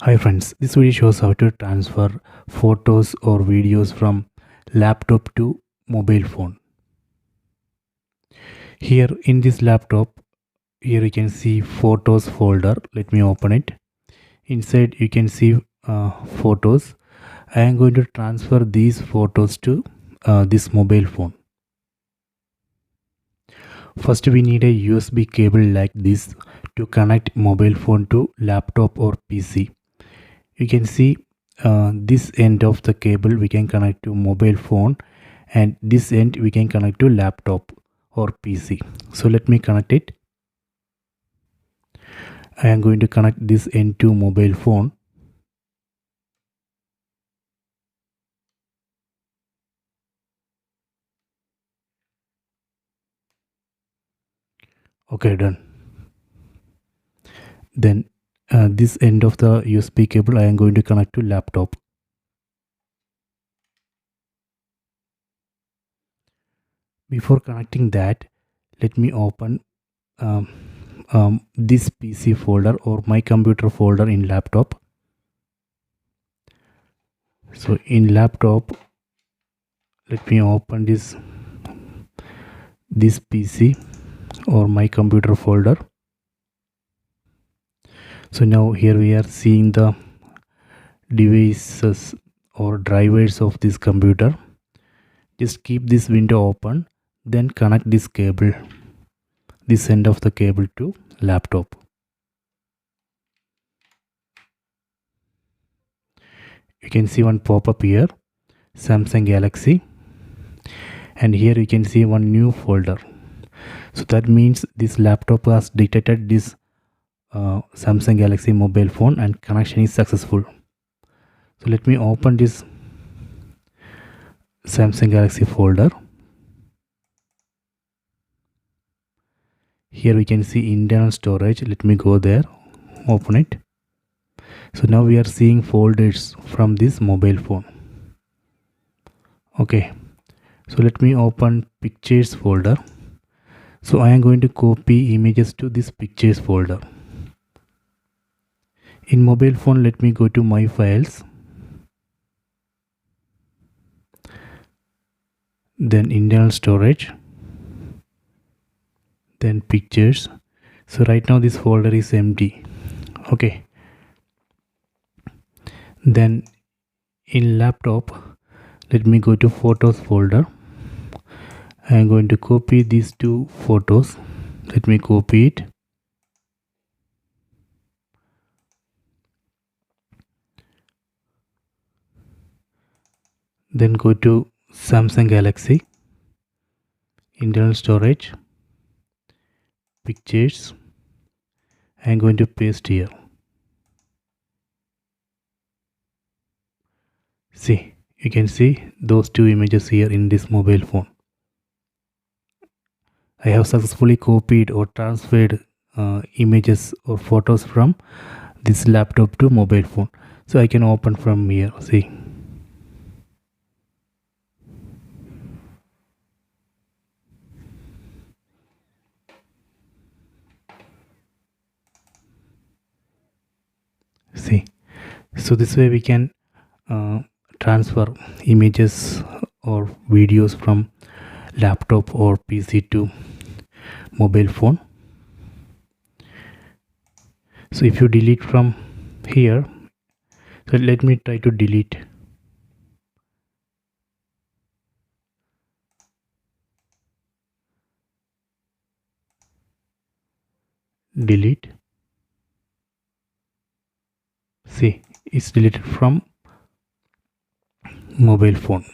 Hi friends, this video shows how to transfer photos or videos from laptop to mobile phone. Here in this laptop, here you can see photos folder. Let me open it. Inside you can see photos. I am going to transfer these photos to this mobile phone. First we need a USB cable like this to connect mobile phone to laptop or PC. You can see this end of the cable we can connect to mobile phone, and this end we can connect to laptop or PC. So let me connect it. I am going to connect this end to mobile phone. Okay, done. Then this end of the USB cable I am going to connect to laptop. Before connecting that, let me open this PC folder or my computer folder in laptop. So in laptop, let me open this PC or my computer folder. So now here we are seeing the devices or drivers of this computer. Just keep this window open, then connect this cable, this end of the cable to laptop. You can see one pop-up here, Samsung Galaxy, and here you can see one new folder. So that means this laptop has detected this Samsung Galaxy mobile phone and connection is successful. So let me open this Samsung Galaxy folder. Here we can see internal storage. Let me go there, open it. So now we are seeing folders from this mobile phone. Okay, so let me open pictures folder. So I am going to copy images to this pictures folder. In mobile phone, let me go to my files, then internal storage, then pictures. So right now this folder is empty. Okay, then in laptop, let me go to photos folder. I am going to copy these two photos. Let me copy it. Then go to Samsung Galaxy, internal storage, pictures. I am going to paste here. See, you can see those two images here in this mobile phone. I have successfully copied or transferred images or photos from this laptop to mobile phone. So I can open from here. See. See. So this way we can transfer images or videos from laptop or PC to mobile phone. So if you delete from here, so let me try to delete. Delete. See, it's deleted from mobile phone.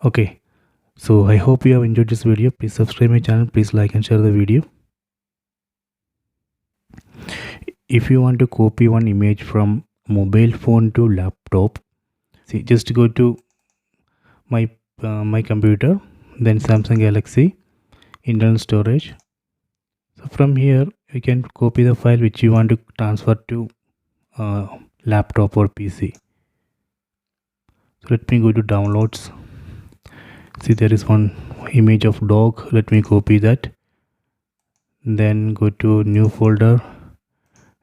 Okay, so I hope you have enjoyed this video. Please subscribe my channel, please like and share the video. If you want to copy one image from mobile phone to laptop, see, just go to my computer, then Samsung Galaxy, internal storage. So from here you can copy the file which you want to transfer to laptop or PC. So let me go to downloads. See, there is one image of dog. Let me copy that, then go to new folder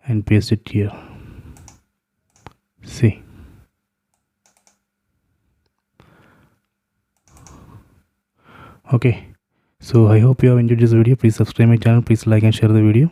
and paste it here. See. Okay, so I hope you have enjoyed this video. Please subscribe my channel, please like and share the video.